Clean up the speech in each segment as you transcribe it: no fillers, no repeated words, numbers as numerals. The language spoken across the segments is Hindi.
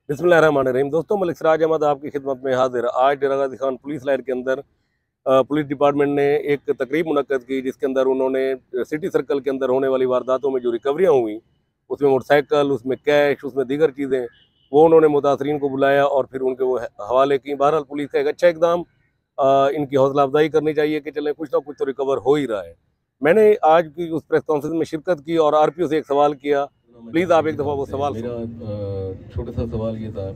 बिस्मिल्लाहिर्रहमानिर्रहीम। दोस्तों, मलिक सिराज अहमद आपकी खिदमत में हाजिर। आज डेरा गाजी खान पुलिस लाइन के अंदर पुलिस डिपार्टमेंट ने एक तकरीब मुनक्कद की, जिसके अंदर उन्होंने सिटी सर्कल के अंदर होने वाली वारदातों में जो रिकवरियाँ हुई, उसमें मोटरसाइकिल, उसमें कैश, उसमें दीगर चीज़ें, वो उन्होंने मुतासरीन को बुलाया और फिर उनके वो हवाले की। बहरहाल पुलिस का एक अच्छा इकदाम, इनकी हौसला अफजाई करनी चाहिए कि चलें कुछ ना कुछ तो रिकवर हो ही रहा है। मैंने आज की उस प्रेस कॉन्फ्रेंस में शिरकत की और RPO से एक सवाल किया। प्लीज़ आप एक दफ़ा वो सवाल मेरा छोटा सा सवाल ये था,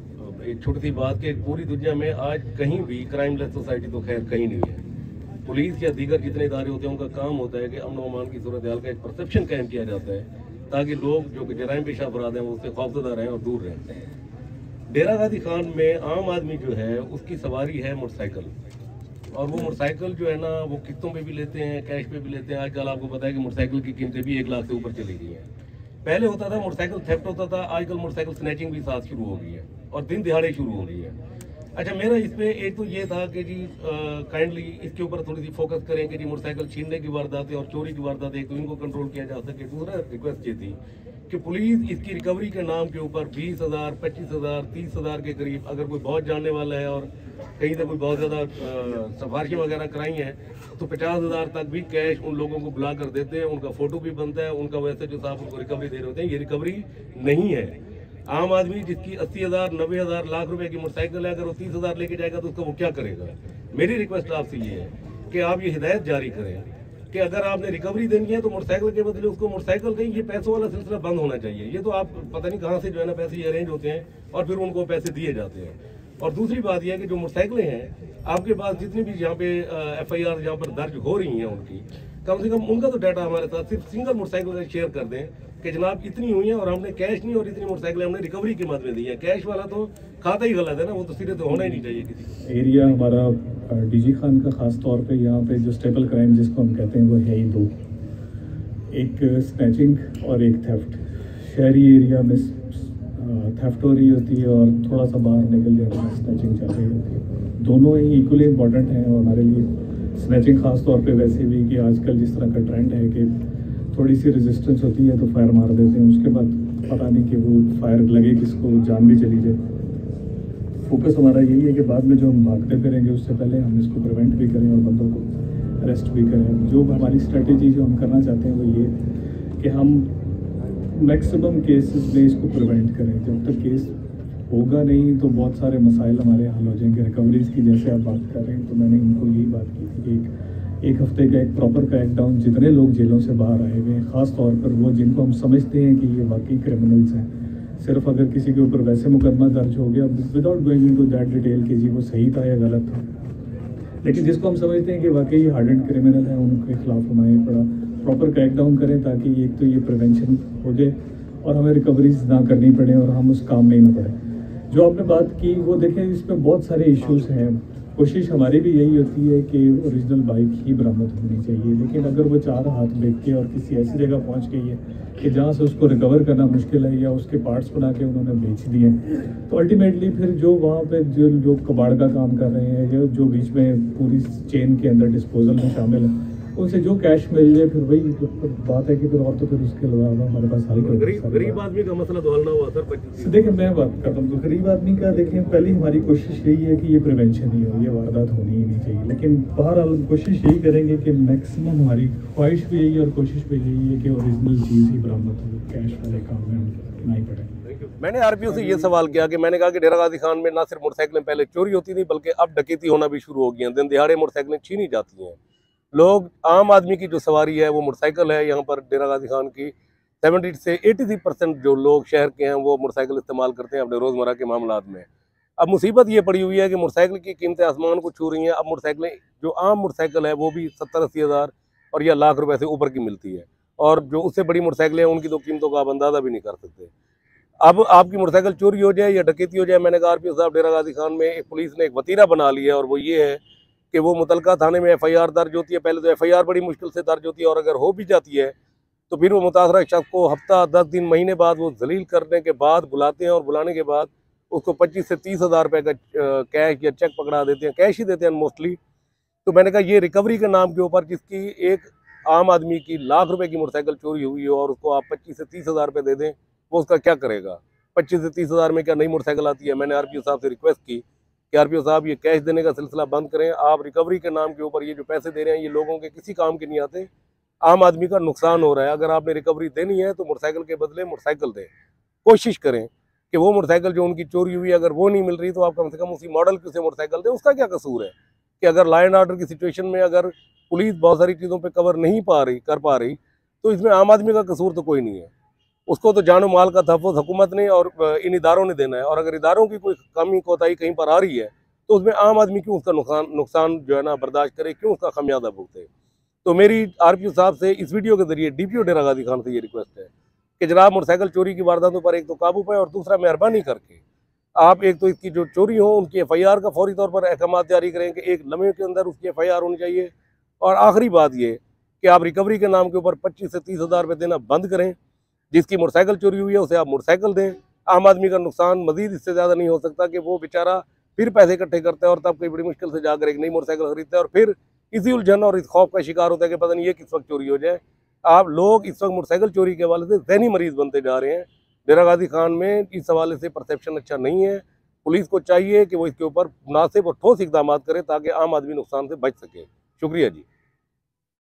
एक छोटी सी बात कि पूरी दुनिया में आज कहीं भी क्राइमलेस सोसाइटी तो खैर कहीं नहीं है। पुलिस या दीगर जितने इदारे होते हैं उनका काम होता है कि अमन व अमान की सूरत हाल का एक परसेप्शन कायम किया जाता है, ताकि लोग जो कि जराइम पेशा अफराद हैं वो उससे खौफजदा रहें और दूर रहें। डेरा गाजी खान में आम आदमी जो है उसकी सवारी है मोटरसाइकिल, और वो मोटरसाइकिल जो है ना वो किस्तों पे भी लेते हैं, कैश पे भी लेते हैं। आजकल आपको पता है कि मोटरसाइकिल की कीमतें भी 1 लाख से ऊपर चली गई हैं। पहले होता था मोटरसाइकिल थेफ्ट होता था, आजकल मोटरसाइकिल स्नैचिंग भी साथ शुरू हो गई है और दिन दिहाड़े शुरू हो गई है। अच्छा, मेरा इस पे एक तो ये था कि जी काइंडली इसके ऊपर थोड़ी सी फोकस करें कि जी मोटरसाइकिल छीनने की वारदातें और चोरी की वारदातें एक तो इनको कंट्रोल किया जा सके। दूसरा रिक्वेस्ट ये थी कि पुलिस इसकी रिकवरी के नाम के ऊपर 20,000, 25,000, 30,000 के करीब, अगर कोई बहुत जानने वाला है और कहीं से कोई बहुत ज़्यादा सिफारिशें वगैरह कराई हैं, तो 50,000 तक भी कैश उन लोगों को बुला कर देते हैं। उनका फोटो भी बनता है, उनका वैसे जो साहब उनको रिकवरी दे रहे होते हैं, ये रिकवरी नहीं है। आम आदमी जिसकी 80,000, 90,000, लाख रुपए की मोटरसाइकिल है, अगर वो 30,000 लेके जाएगा तो उसका वो क्या करेगा। मेरी रिक्वेस्ट आपसे ये है कि आप ये हिदायत जारी करें कि अगर आपने रिकवरी देनी है तो मोटरसाइकिल के बदले उसको मोटरसाइकिल दें। ये पैसों वाला सिलसिला बंद होना चाहिए। ये तो आप पता नहीं कहाँ से जो है ना पैसे अरेंज होते हैं और फिर उनको पैसे दिए जाते हैं। और दूसरी बात यह है कि जो मोटरसाइकिलें हैं आपके पास जितनी भी यहाँ पे FIR जहाँ पर दर्ज हो रही हैं उनकी, कम से कम उनका तो डाटा हमारे साथ सिर्फ सिंगल मोटरसाइकिल का शेयर कर दें कि जनाब इतनी हुई है और हमने कैश नहीं और इतनी मोटरसाइकिल हमने रिकवरी के मद में दी है। कैश वाला तो खाता ही गलत है ना, वो तो सिरे तो होना ही नहीं चाहिए किसी को। एरिया हमारा DG खान का ख़ास तौर पे यहाँ पे जो स्टेपल क्राइम जिसको हम कहते हैं वो है ही दो, एक स्नैचिंग और एक थेफ्ट। शहरी एरिया में थेफ्ट हो रही होती है और थोड़ा सा बाहर निकल जाता है स्नैचिंग चल रही होती है। दोनों ही इक्वली इम्पॉर्टेंट हैं और हमारे लिए स्नैचिंग ख़ास तौर पे वैसे भी कि आजकल जिस तरह का ट्रेंड है कि थोड़ी सी रेजिस्टेंस होती है तो फायर मार देते हैं, उसके बाद पता नहीं कि वो फायर लगे किसको, जान भी चली जाए। फोकस हमारा यही है कि बाद में जो हम भागते फिरेंगे उससे पहले हम इसको प्रिवेंट भी करें और बंदों को अरेस्ट भी करें। जो हमारी स्ट्रेटेजी जो हम करना चाहते हैं वो ये कि हम मैक्सिमम केसेस में इसको प्रिवेंट करें। जब तक केस होगा नहीं तो बहुत सारे मसाइल हमारे हल हो जाएंगे। रिकवरीज की जैसे आप बात कर रहे हैं तो मैंने इनको यही बात की थी कि एक हफ्ते का एक प्रॉपर क्रैकडाउन, जितने लोग जेलों से बाहर आए हुए हैं, ख़ास तौर पर वो जिनको हम समझते हैं कि ये वाकई क्रिमिनल्स हैं, सिर्फ अगर किसी के ऊपर वैसे मुकदमा दर्ज हो गया without going into that detail कि जी वो सही था या गलत था, लेकिन जिसको हम समझते हैं कि वाकई हार्डेंड क्रिमिनल है, उनके खिलाफ हमें बड़ा प्रॉपर क्रैकडाउन करें ताकि एक तो ये प्रिवेंशन हो जाए और हमें रिकवरीज ना करनी पड़े और हम उस काम में ही ना पड़े। जो आपने बात की वो देखें, इसमें बहुत सारे इश्यूज़ हैं। कोशिश हमारी भी यही होती है कि ओरिजिनल बाइक ही बरामद होनी चाहिए, लेकिन अगर वो 4 हाथ बेच के और किसी ऐसी जगह पहुंच गई है कि जहां से उसको रिकवर करना मुश्किल है या उसके पार्ट्स बना के उन्होंने बेच दिए, तो अल्टीमेटली फिर जो वहाँ पे जो लोग कबाड़ का काम कर रहे हैं या जो बीच में पूरी चेन के अंदर डिस्पोजल में शामिल है, उनसे जो कैश मिल जाए फिर वही बात है कि फिर और तो फिर उसके अलावा हमारे पास हल गरीब आदमी का मसला तो हल ना हुआ सर। देखिए मैं बात करता हूँ तो गरीब आदमी का देखें, पहली हमारी कोशिश यही है कि ये प्रिवेंशन ही हो, ये वारदात होनी ही नहीं चाहिए। लेकिन बहरहाल कोशिश यही करेंगे कि मैक्सिमम हमारी ख्वाहिश भी यही है और कोशिश भी यही है कि ओरिजिनल चीज़ ही बरामद हो, कैश वाले काम में हम नहीं पड़े। मैंने RPO से ये सवाल किया कि मैंने कहा कि डेरा गाजी खान में ना सिर्फ मोटरसाइकिलें पहले चोरी होती थी बल्कि अब डकैती होना भी शुरू हो गई हैं। दिन दिहाड़े मोटरसाइकिलें छीनी जाती हैं। लोग, आम आदमी की जो सवारी है वो मोटरसाइकिल है। यहाँ पर डेरा गाजी खान की 70 से 83% जो लोग शहर के हैं वो मोटरसाइकिल इस्तेमाल करते हैं अपने रोज़मर्रा के मामलात में। अब मुसीबत ये पड़ी हुई है कि मोटरसाइकिल की कीमतें आसमान को छू रही हैं। अब मोटरसाइकिलें, जो आम मोटरसाइकिल है वो भी 70-80 हज़ार और या लाख रुपए से ऊपर की मिलती है, और जो उससे बड़ी मोटरसाइकिलें हैं उनकी तो कीमतों का आप अंदाज़ा भी नहीं कर सकते। अब आपकी मोटरसाइकिल चोरी हो जाए या डकैती हो जाए, मैंने कहा RPO साहब, डेरा गाजी खान में एक पुलिस ने एक वतीरा बना लिया, और वो ये है कि वो मुतलका थाने में FIR दर्ज होती है। पहले तो FIR बड़ी मुश्किल से दर्ज होती है, और अगर हो भी जाती है तो फिर वो मुतासरा शख्स को हफ्ता, 10 दिन, महीने बाद वो जलील करने के बाद बुलाते हैं, और बुलाने के बाद उसको 25 से 30 हज़ार रुपये का कैश या चेक पकड़ा देते हैं। कैश ही देते हैं मोस्टली। तो मैंने कहा ये रिकवरी के नाम के ऊपर, जिसकी एक आम आदमी की लाख रुपए की मोटरसाइकिल चोरी हुई हो और उसको आप 25 से 30 हज़ार रुपये दे दें, वो उसका क्या करेगा। 25 से 30 हज़ार में क्या नई मोटरसाइकिल आती है। मैंने आरपीओ साहब से रिक्वेस्ट की कि आरपीओ साहब ये कैश देने का सिलसिला बंद करें, आप रिकवरी के नाम के ऊपर ये जो पैसे दे रहे हैं ये लोगों के किसी काम के नहीं आते, आम आदमी का नुकसान हो रहा है। अगर आपने रिकवरी देनी है तो मोटरसाइकिल के बदले मोटरसाइकिल दें, कोशिश करें कि वो मोटरसाइकिल जो उनकी चोरी हुई अगर वो नहीं मिल रही तो आप कम से कम उसी मॉडल की उसे मोटरसाइकिल दें। उसका क्या कसूर है कि अगर लॉ एंड ऑर्डर की सिचुएशन में अगर पुलिस बहुत सारी चीज़ों पे कवर नहीं कर पा रही तो इसमें आम आदमी का कसूर तो कोई नहीं है। उसको तो जानो माल का तहफ़्फ़ुज़ हुकूमत ने और इन इदारों ने देना है, और अगर इदारों की कोई कमी कोताही कहीं पर आ रही है तो उसमें आम आदमी क्यों उसका नुकसान जो है ना बर्दाश्त करे, क्यों उसका खमियाजा भुगते। तो मेरी आरपीओ साहब से इस वीडियो के जरिए डीपीओ डेरा गाजी खान से ये रिक्वेस्ट है कि जनाब मोटरसाइकिल चोरी की वारदातों पर एक तो काबू पाए, और दूसरा मेहरबानी करके आप एक तो इसकी जो चोरी हो उनकी एफआईआर का फौरी तौर पर अहकाम जारी करें कि एक लम्हे के अंदर उसकी एफआईआर होनी चाहिए। और आखिरी बात ये कि आप रिकवरी के नाम के ऊपर 25 से 30 हज़ार रुपये देना बंद करें। जिसकी मोटरसाइकिल चोरी हुई है उसे आप मोटरसाइकिल दें। आम आदमी का नुकसान मजीद इससे ज़्यादा नहीं हो सकता कि वो बेचारा फिर पैसे इकट्ठे करता है और तब कई बड़ी मुश्किल से जाकर एक नई मोटरसाइकिल खरीदता है और फिर इसी उलझन और इस खौफ का शिकार होता है कि पता नहीं ये किस वक्त चोरी हो जाए। आप लोग इस वक्त मोटरसाइकिल चोरी के हवाले से ज़हनी मरीज बनते जा रहे हैं। डेरा गाजी खान में इस हवाले से परसेप्शन अच्छा नहीं है। पुलिस को चाहिए कि वो इसके ऊपर मुनासिब और ठोस इकदाम करे ताकि आम आदमी नुकसान से बच सके। शुक्रिया जी।